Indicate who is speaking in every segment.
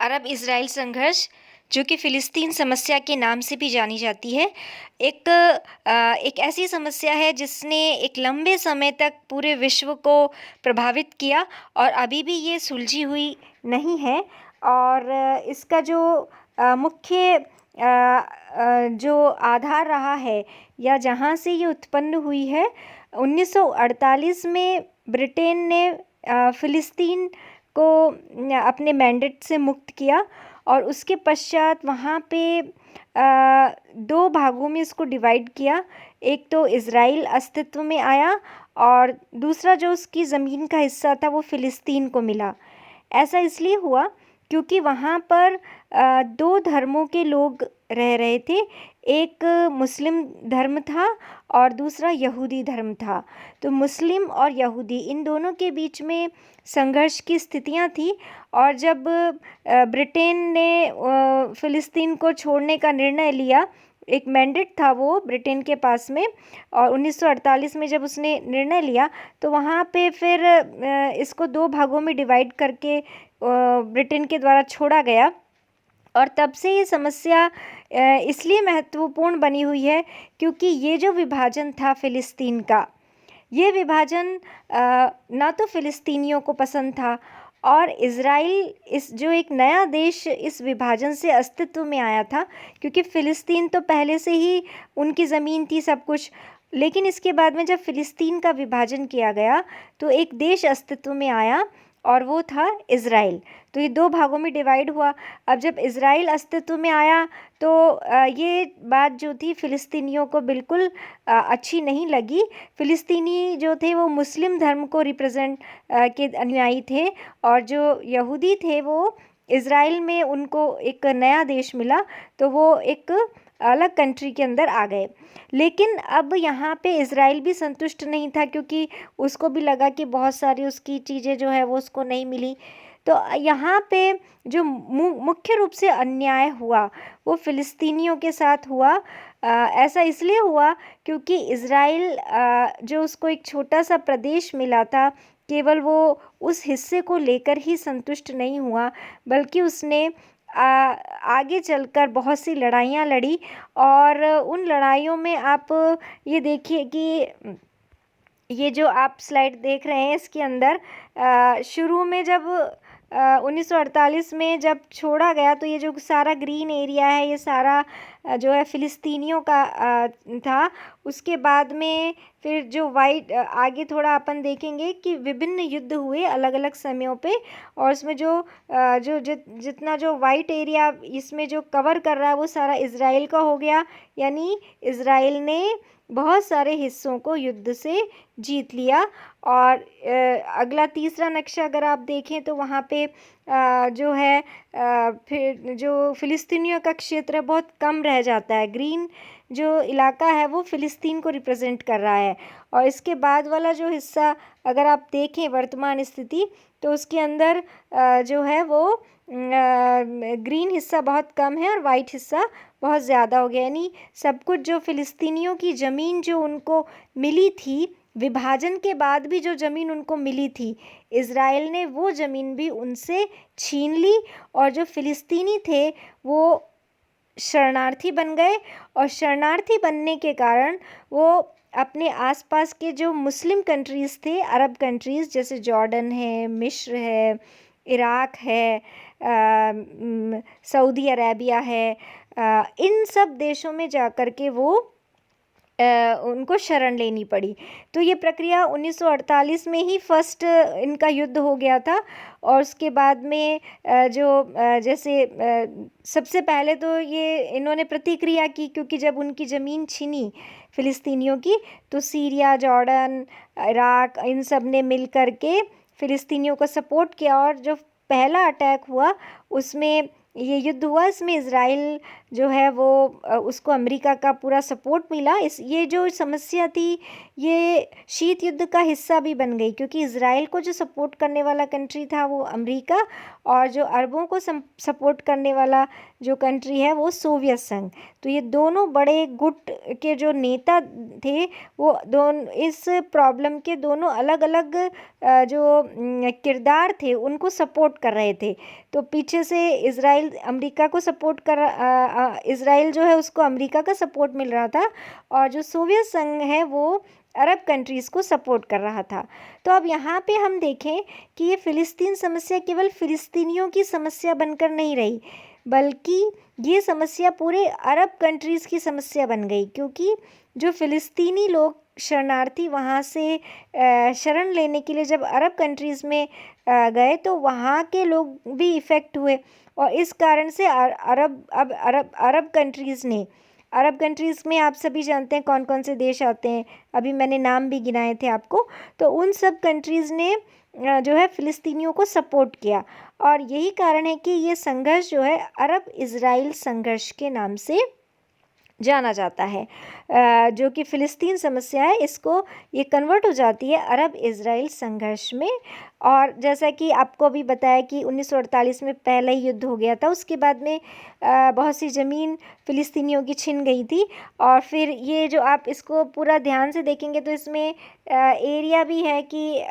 Speaker 1: अरब Israel संघर्ष, जो कि फ़िलिस्तीन समस्या के नाम से भी जानी जाती है, एक ऐसी समस्या है जिसने एक लंबे समय तक पूरे विश्व को प्रभावित किया और अभी भी ये सुलझी हुई नहीं है। और इसका जो मुख्य जो आधार रहा है या जहाँ से ये उत्पन्न हुई है, 1948 में ब्रिटेन ने फ़िलिस्तीन को अपने मैंडेट से मुक्त किया और उसके पश्चात वहाँ पे 2 भागों में इसको डिवाइड किया। एक तो इज़राइल अस्तित्व में आया और दूसरा जो उसकी ज़मीन का हिस्सा था वो फ़िलिस्तीन को मिला। ऐसा इसलिए हुआ क्योंकि वहाँ पर 2 धर्मों के लोग रह रहे थे। एक मुस्लिम धर्म था और दूसरा यहूदी धर्म था। तो मुस्लिम और यहूदी इन दोनों के बीच में संघर्ष की स्थितियाँ थी और जब ब्रिटेन ने फ़िलिस्तीन को छोड़ने का निर्णय लिया, एक मैंडेट था वो ब्रिटेन के पास में, और 1948 में जब उसने निर्णय लिया तो वहाँ पे फिर इसको 2 भागों में डिवाइड करके ब्रिटेन के द्वारा छोड़ा गया। और तब से ये समस्या इसलिए महत्वपूर्ण बनी हुई है क्योंकि ये जो विभाजन था फ़िलिस्तीन का, ये विभाजन ना तो फ़िलिस्तीनियों को पसंद था और इज़राइल इस जो एक नया देश इस विभाजन से अस्तित्व में आया था, क्योंकि फ़िलिस्तीन तो पहले से ही उनकी ज़मीन थी सब कुछ। लेकिन इसके बाद में जब फ़िलिस्तीन का विभाजन किया गया तो एक देश अस्तित्व में आया और वो था इज़राइल। तो ये 2 भागों में डिवाइड हुआ। अब जब इज़राइल अस्तित्व में आया तो ये बात जो थी फ़िलिस्तीनियों को बिल्कुल अच्छी नहीं लगी। फ़िलिस्तीनी जो थे वो मुस्लिम धर्म को रिप्रेजेंट के अनुयायी थे और जो यहूदी थे वो इज़राइल में उनको एक नया देश मिला तो वो एक अलग कंट्री के अंदर आ गए। लेकिन अब यहाँ पे इज़राइल भी संतुष्ट नहीं था क्योंकि उसको भी लगा कि बहुत सारी उसकी चीज़ें जो है वो उसको नहीं मिली। तो यहाँ पे जो मुख्य रूप से अन्याय हुआ वो फ़िलिस्तीनियों के साथ हुआ। ऐसा इसलिए हुआ क्योंकि इज़राइल जो उसको एक छोटा-सा प्रदेश मिला था, केवल वो उस हिस्से को लेकर ही संतुष्ट नहीं हुआ, बल्कि उसने आगे चलकर बहुत सी लड़ाइयाँ लड़ी। और उन लड़ाइयों में आप ये देखिए कि ये जो आप स्लाइड देख रहे हैं इसके अंदर शुरू में जब 1948 में जब छोड़ा गया तो ये जो सारा ग्रीन एरिया है ये सारा जो है फ़िलिस्तीनियों का था। उसके बाद में फिर जो वाइट आगे थोड़ा अपन देखेंगे कि विभिन्न युद्ध हुए अलग-अलग समयों पे और उसमें जो जितना जो वाइट एरिया इसमें जो कवर कर रहा है वो सारा इज़राइल का हो गया। यानी इज़राइल ने बहुत सारे हिस्सों को युद्ध से जीत लिया। और अगला तीसरा नक्शा अगर आप देखें तो वहाँ पे जो है फिर जो फ़िलिस्तीनियों का क्षेत्र बहुत कम रह जाता है। ग्रीन जो इलाका है वो फ़िलिस्तीन को रिप्रेजेंट कर रहा है और इसके बाद वाला जो हिस्सा अगर आप देखें वर्तमान स्थिति तो उसके अंदर जो है वो ग्रीन हिस्सा बहुत कम है और वाइट हिस्सा बहुत ज़्यादा हो गया। यानी सब कुछ जो फ़िलिस्तीनियों की ज़मीन जो उनको मिली थी, विभाजन के बाद भी जो ज़मीन उनको मिली थी, इज़राइल ने वो ज़मीन भी उनसे छीन ली और जो फ़िलिस्तीनी थे वो शरणार्थी बन गए और शरणार्थी बनने के कारण वो अपने आसपास के जो मुस्लिम कंट्रीज़ थे, अरब कंट्रीज़ जैसे जॉर्डन है, मिस्र है, इराक है, सऊदी अरेबिया है, इन सब देशों में जाकर के वो उनको शरण लेनी पड़ी। तो ये प्रक्रिया 1948 में ही फर्स्ट इनका युद्ध हो गया था और उसके बाद में जैसे सबसे पहले तो ये इन्होंने प्रतिक्रिया की क्योंकि जब उनकी ज़मीन छीनी फ़िलिस्तीनियों की तो सीरिया, जॉर्डन, इराक इन सब ने मिल कर के फ़िलिस्तीनियों को सपोर्ट किया और जो पहला अटैक हुआ उसमें ये युद्ध हुआ। इसमें इज़राइल जो है वो उसको अमेरिका का पूरा सपोर्ट मिला। ये जो समस्या थी ये शीत युद्ध का हिस्सा भी बन गई क्योंकि इज़राइल को जो सपोर्ट करने वाला कंट्री था वो अमेरिका और जो अरबों को सपोर्ट करने वाला जो कंट्री है वो सोवियत संघ। तो ये दोनों बड़े गुट के जो नेता थे वो दोनों इस प्रॉब्लम के दोनों अलग अलग जो किरदार थे उनको सपोर्ट कर रहे थे। तो पीछे अच्छे से इज़राइल अमेरिका को सपोर्ट कर इज़राइल जो है उसको अमेरिका का सपोर्ट मिल रहा था, और जो सोवियत संघ है वो अरब कंट्रीज़ को सपोर्ट कर रहा था। तो अब यहाँ पे हम देखें कि ये फ़िलिस्तीन समस्या केवल फ़िलिस्तीनियों की समस्या बनकर नहीं रही, बल्कि ये समस्या पूरे अरब कंट्रीज़ की समस्या बन गई, क्योंकि जो फ़िलिस्तीनी लोग शरणार्थी वहाँ से शरण लेने के लिए जब अरब कंट्रीज़ में गए, तो वहाँ के लोग भी इफ़ेक्ट हुए, और इस कारण से अरब कंट्रीज़ में आप सभी जानते हैं कौन कौन से देश आते हैं, अभी मैंने नाम भी गिनाए थे आपको। तो उन सब कंट्रीज़ ने जो है फ़िलिस्तीनियों को सपोर्ट किया, और यही कारण है कि ये संघर्ष जो है अरब इज़राइल संघर्ष के नाम से जाना जाता है। जो कि फ़िलिस्तीन समस्या है, इसको ये कन्वर्ट हो जाती है अरब इज़राइल संघर्ष में। और जैसा कि आपको अभी बताया कि 1948 में पहला ही युद्ध हो गया था, उसके बाद में बहुत सी ज़मीन फ़िलिस्तीनियों की छिन गई थी, और फिर ये जो आप इसको पूरा ध्यान से देखेंगे तो इसमें एरिया भी है कि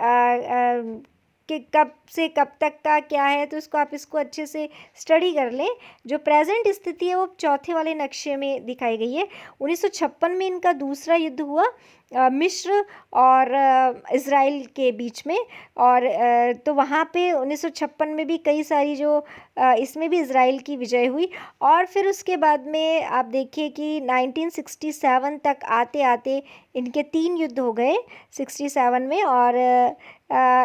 Speaker 1: कब से कब तक का क्या है, तो इसको अच्छे से स्टडी कर लें। जो प्रेजेंट स्थिति है वो चौथे वाले नक्शे में दिखाई गई है। 1956 में इनका दूसरा युद्ध हुआ मिस्र और इज़राइल के बीच में, और तो वहाँ पे 1956 में भी कई सारी जो इसमें भी इज़राइल की विजय हुई, और फिर उसके बाद में आप देखिए कि 1967 तक आते आते इनके 3 युद्ध हो गए 67 में, और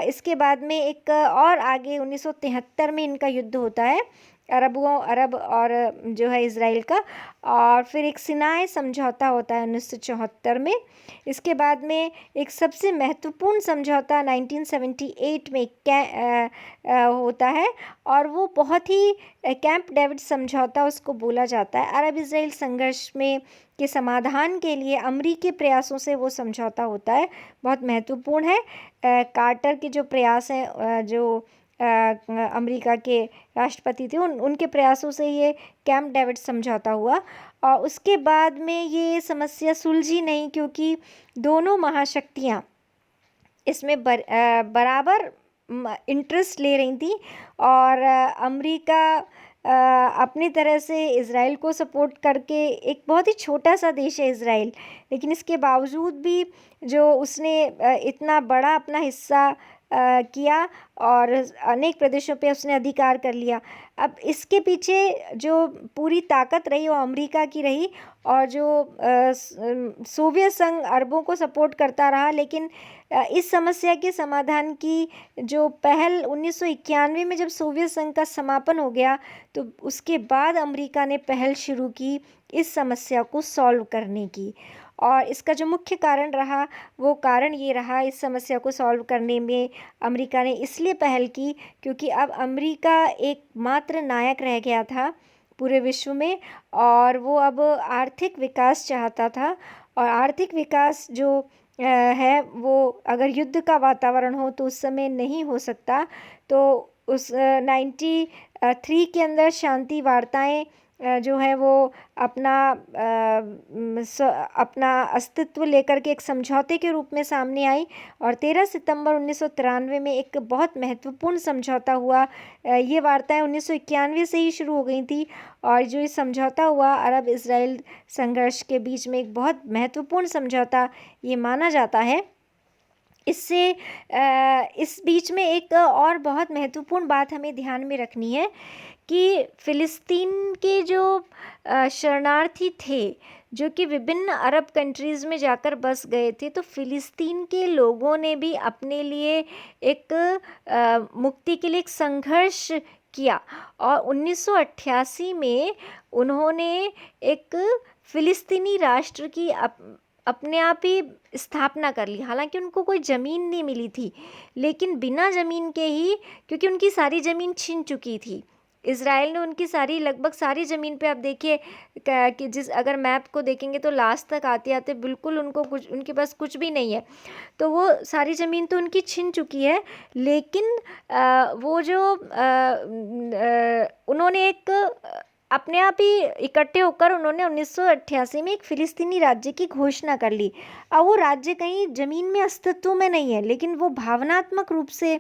Speaker 1: इसके बाद में एक और आगे 1973 में इनका युद्ध होता है अरब और जो है इज़राइल का, और फिर एक सिनाई समझौता होता है 1974 में। इसके बाद में एक सबसे महत्वपूर्ण समझौता 1978 में होता है, और वो बहुत ही कैंप डेविड समझौता उसको बोला जाता है। अरब इज़राइल संघर्ष में के समाधान के लिए अमरीकी प्रयासों से वो समझौता होता है, बहुत महत्वपूर्ण है। कार्टर के जो प्रयास हैं, जो अमेरिका के राष्ट्रपति थे, उनके प्रयासों से ये कैंप डेविड समझौता हुआ, और उसके बाद में ये समस्या सुलझी नहीं, क्योंकि दोनों महाशक्तियाँ इसमें बराबर इंटरेस्ट ले रही थी, और अमेरिका अपनी तरह से इज़राइल को सपोर्ट करके, एक बहुत ही छोटा सा देश है इज़राइल, लेकिन इसके बावजूद भी जो उसने इतना बड़ा अपना हिस्सा किया और अनेक प्रदेशों पे उसने अधिकार कर लिया। अब इसके पीछे जो पूरी ताकत रही वो अमेरिका की रही, और जो सोवियत संघ अरबों को सपोर्ट करता रहा, लेकिन इस समस्या के समाधान की जो पहल 1991 में जब सोवियत संघ का समापन हो गया, तो उसके बाद अमेरिका ने पहल शुरू की इस समस्या को सॉल्व करने की। और इसका जो मुख्य कारण रहा, वो कारण ये रहा, इस समस्या को सॉल्व करने में अमेरिका ने इसलिए पहल की क्योंकि अब अमेरिका एकमात्र नायक रह गया था पूरे विश्व में, और वो अब आर्थिक विकास चाहता था। और आर्थिक विकास जो है वो अगर युद्ध का वातावरण हो तो उस समय नहीं हो सकता। तो उस 93 के अंदर शांति वार्ताएं जो है वो अपना अस्तित्व लेकर के एक समझौते के रूप में सामने आई, और 13 सितंबर 1993 में एक बहुत महत्वपूर्ण समझौता हुआ। ये वार्ताएं 1991 से ही शुरू हो गई थी, और जो ये समझौता हुआ अरब इज़राइल संघर्ष के बीच में एक बहुत महत्वपूर्ण समझौता ये माना जाता है। इससे इस बीच में एक और बहुत महत्वपूर्ण बात हमें ध्यान में रखनी है कि फ़िलिस्तीन के जो शरणार्थी थे, जो कि विभिन्न अरब कंट्रीज़ में जाकर बस गए थे, तो फ़िलिस्तीन के लोगों ने भी अपने लिए एक मुक्ति के लिए एक संघर्ष किया, और 1988 में उन्होंने एक फ़िलिस्तीनी राष्ट्र की अपने आप ही स्थापना कर ली। हालांकि उनको कोई ज़मीन नहीं मिली थी, लेकिन बिना ज़मीन के ही, क्योंकि उनकी सारी ज़मीन छिन चुकी थी, इज़राइल ने उनकी लगभग सारी ज़मीन पे आप देखिए कि अगर मैप को देखेंगे तो लास्ट तक आते आते बिल्कुल उनके पास कुछ भी नहीं है। तो वो सारी ज़मीन तो उनकी छिन चुकी है, लेकिन वो जो उन्होंने एक अपने आप ही इकट्ठे होकर उन्होंने 1988 में एक फ़िलिस्तीनी राज्य की घोषणा कर ली। अब वो राज्य कहीं ज़मीन में अस्तित्व में नहीं है, लेकिन वो भावनात्मक रूप से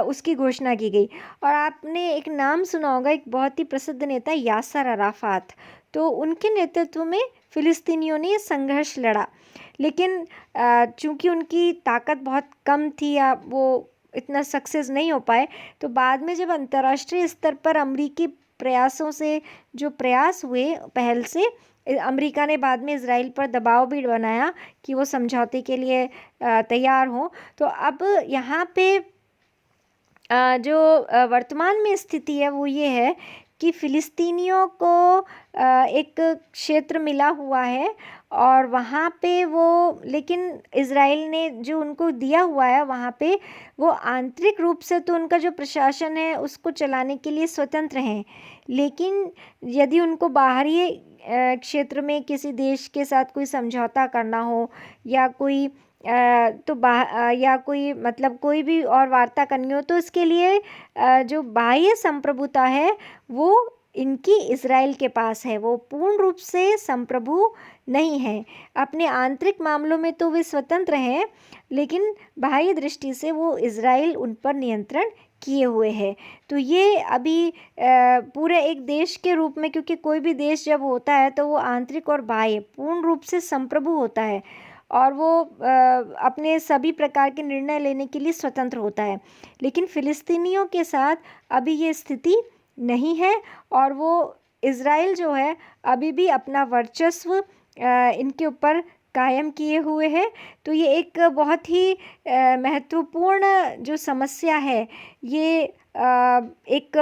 Speaker 1: उसकी घोषणा की गई। और आपने एक नाम सुना होगा, एक बहुत ही प्रसिद्ध नेता यासर अराफ़ात, तो उनके नेतृत्व में फ़िलिस्तीनियों ने ये संघर्ष लड़ा। लेकिन चूँकि उनकी ताकत बहुत कम थी या वो इतना सक्सेस नहीं हो पाए, तो बाद में जब अंतर्राष्ट्रीय स्तर पर अमरीकी प्रयासों से जो प्रयास हुए पहल से, अमेरिका ने बाद में इज़राइल पर दबाव भी बनाया कि वो समझौते के लिए तैयार हों। तो अब यहाँ पे जो वर्तमान में स्थिति है वो ये है कि फ़िलिस्तीनियों को एक क्षेत्र मिला हुआ है और वहाँ पे वो, लेकिन इज़राइल ने जो उनको दिया हुआ है वहाँ पे वो आंतरिक रूप से तो उनका जो प्रशासन है उसको चलाने के लिए स्वतंत्र हैं। लेकिन यदि उनको बाहरी क्षेत्र में किसी देश के साथ कोई समझौता करना हो या कोई या कोई मतलब कोई भी और वार्ता करनी हो, तो इसके लिए जो बाह्य संप्रभुता है वो इनकी इज़राइल के पास है। वो पूर्ण रूप से संप्रभु नहीं है। अपने आंतरिक मामलों में तो वे स्वतंत्र हैं, लेकिन बाह्य दृष्टि से वो इज़राइल उन पर नियंत्रण किए हुए है। तो ये अभी पूरे एक देश के रूप में, क्योंकि कोई भी देश जब होता है तो वो आंतरिक और बाह्य पूर्ण रूप से संप्रभु होता है और वो अपने सभी प्रकार के निर्णय लेने के लिए स्वतंत्र होता है। लेकिन फ़िलिस्तीनियों के साथ अभी ये स्थिति नहीं है और वो इज़राइल जो है अभी भी अपना वर्चस्व इनके ऊपर कायम किए हुए है। तो ये एक बहुत ही महत्वपूर्ण जो समस्या है, ये एक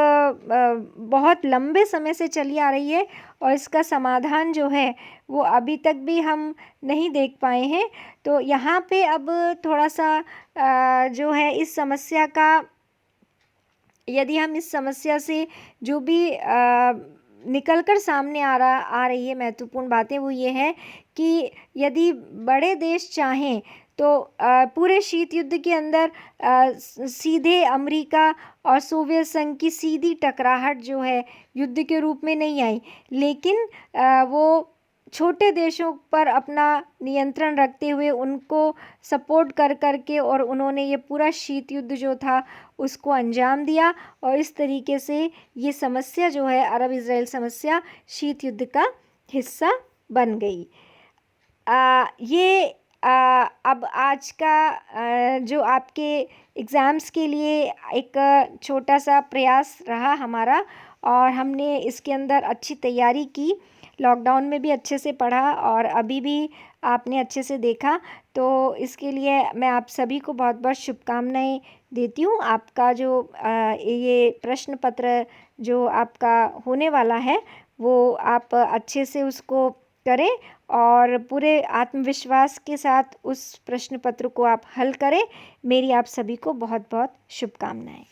Speaker 1: बहुत लंबे समय से चली आ रही है और इसका समाधान जो है वो अभी तक भी हम नहीं देख पाए हैं। तो यहाँ पे अब थोड़ा-सा जो है इस समस्या का, यदि हम इस समस्या से जो भी निकल कर सामने आ रही है महत्वपूर्ण बातें, वो ये है कि यदि बड़े देश चाहें तो पूरे शीत युद्ध के अंदर सीधे अमेरिका और सोवियत संघ की सीधी टकराहट जो है युद्ध के रूप में नहीं आई, लेकिन वो छोटे देशों पर अपना नियंत्रण रखते हुए उनको सपोर्ट कर के और उन्होंने ये पूरा शीत युद्ध जो था उसको अंजाम दिया और इस तरीके से ये समस्या जो है अरब इज़राइल समस्या शीत युद्ध का हिस्सा बन गई। ये अब आज का जो आपके एग्ज़ाम्स के लिए एक छोटा सा प्रयास रहा हमारा और हमने इसके अंदर अच्छी तैयारी की, लॉकडाउन में भी अच्छे से पढ़ा और अभी भी आपने अच्छे से देखा, तो इसके लिए मैं आप सभी को बहुत-बहुत शुभकामनाएँ देती हूँ। आपका जो ये प्रश्न पत्र जो आपका होने वाला है, वो आप अच्छे से उसको करें और पूरे आत्मविश्वास के साथ उस प्रश्न पत्र को आप हल करें। मेरी आप सभी को बहुत-बहुत शुभकामनाएँ।